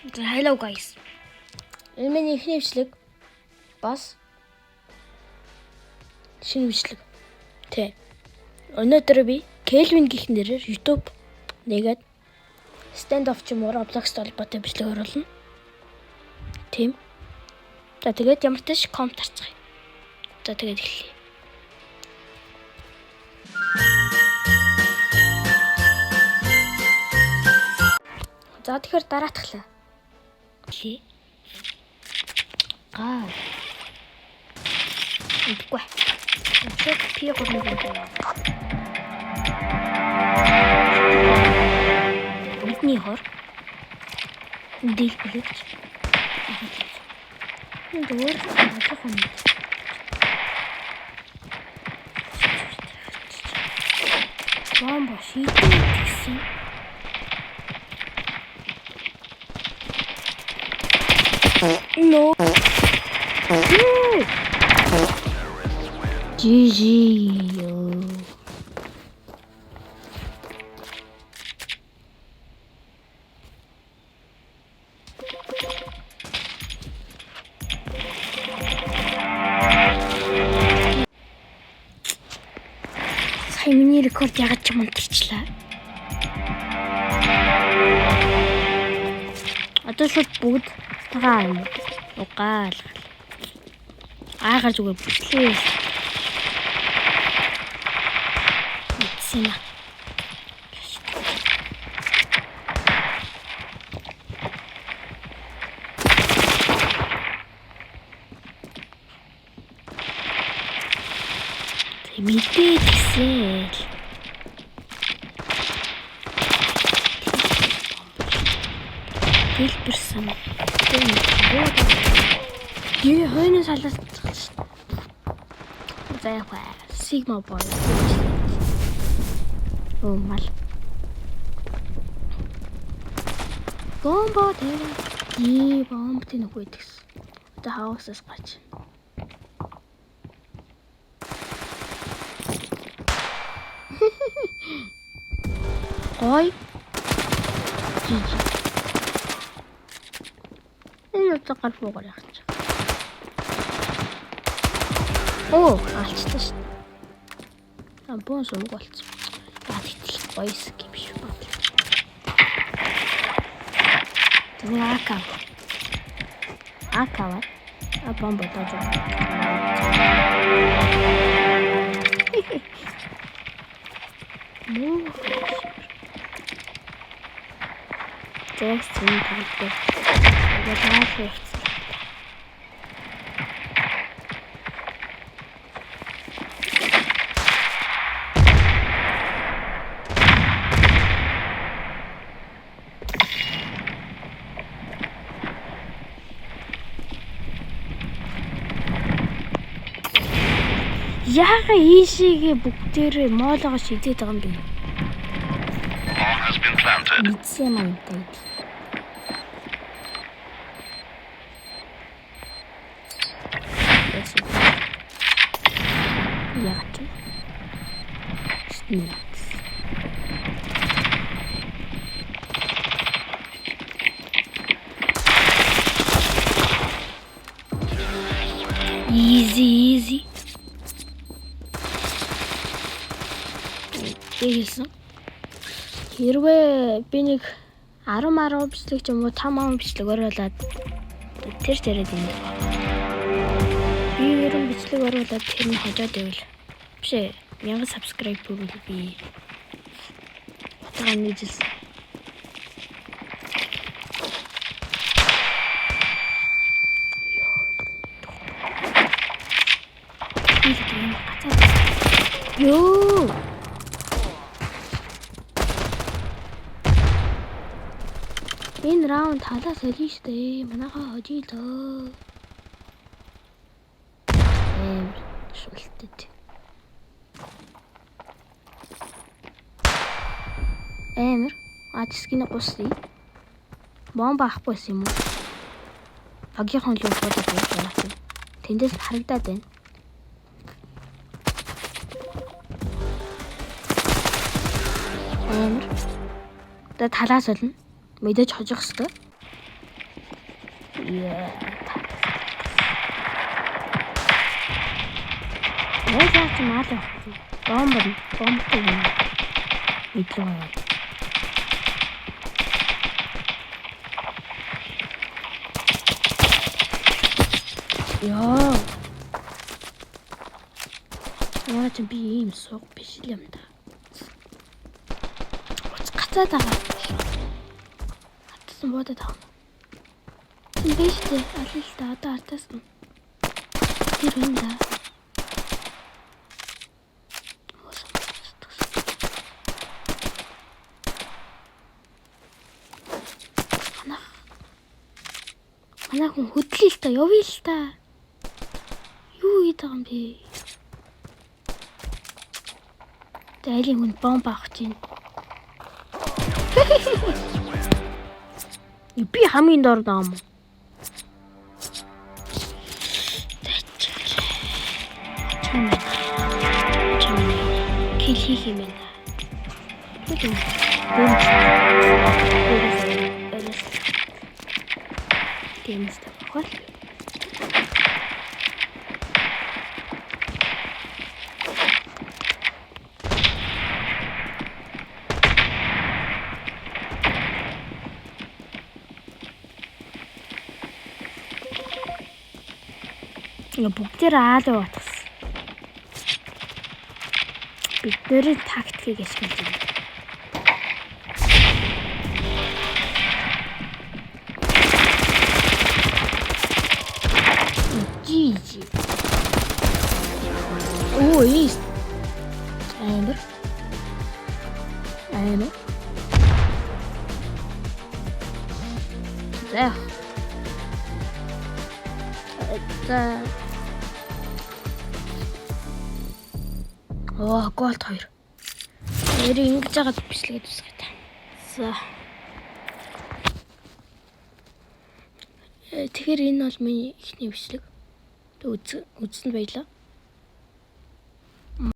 Hello guys. Энэ миний ихний бичлэг бас шинэ бичлэг. Тэ. Өнөөдөр би Kelvin гэх нэрээр YouTube нэгээд stand off ч юм уу Roblox-тэй холбоотой бичлэг оруулна. Тийм. За тэгээд ямар ч коммент харцгаая. За тэгээд эхэллээ. За тэгэхээр дараатахлаа. Ли. Үгүй. Шот пи гурван байна. Бидний хор. Дэлбэлж. Энэ дөр болох юм. Бомба шийдсэн. No. GG. Сая миний рекорд ягаад ч мунтарчлаа. Одоо шууд бүгд тагаа юм. Угаал. Аагаар зүгээр бүслээ. Ицэна. Мэдээ гэсэн. Дэлбэрсэн. Юу хойноос халаас заяа Sigma boy. Oh mal. Бомба дээр бомб тэнэг үйдэгс. Одоо хаусаас гарч. Ой. Жижи. Энэ одоо гарфуугаар явах. Оо, алцсан шүү дээ. Бон сумг болцсон. Итэл гоёс юм шүү. Тэгээ акава. Бомба тааж. Муу. Тэсний тавтай. Тэгээ тааш. Яага ийшээгээ бүгдээрээ моолоогоо шидээд байгаа юм бэ? Мэдсэн юм байна. Яагаад ч easy. Ийсэн. Хэрвээ би нэг 10 бичлэг ч юм уу 5 бичлэг оруулаад тэр яриад юм. Би 90 бичлэг оруулаад тэр нь хожоод байвал биш ээ 1000 subscribe хүрвэл би батган нийлсэн. Ёо. Энэ раунд талаас солино штэ. Манайхаа хожийлоо. Шултд. Эмэр. Атскина гуси. Бомба авахгүйс юм уу? Багийнхан л бодож байна. Тэндээс харагдаад байна. Эмэр. Тэ талаас солино. Мэдээж хожих ёстой. Яа ч маалаа. Бомбтой юм. Идлээ. Яа. Яа ч би ийм сууг биш юм да. Гацаад байгаа. Хатсан бодоод байгаа. Тийм биш дээ. Алил та одоо артаас нь. Тэр юм да. Манай хүн хөдлөе л та, явъя л та. Юу хийдэг юм бэ? Дайлийн хүн бомб авах чинь. Би хамгийн дор даам. Кил хийх юм байна. Гэмэст авах. Бүгдээр аалаа батгасан. Бидний тактикийг ашиглаж байна. Жи. Оо, есть. Амир. За. Голд 2. Нэрийг ингэж яагаад бичлэгээд үсгээд та. За. Тэгэхээр энэ бол миний ихний бичлэг. Үзсэнд баярлалаа.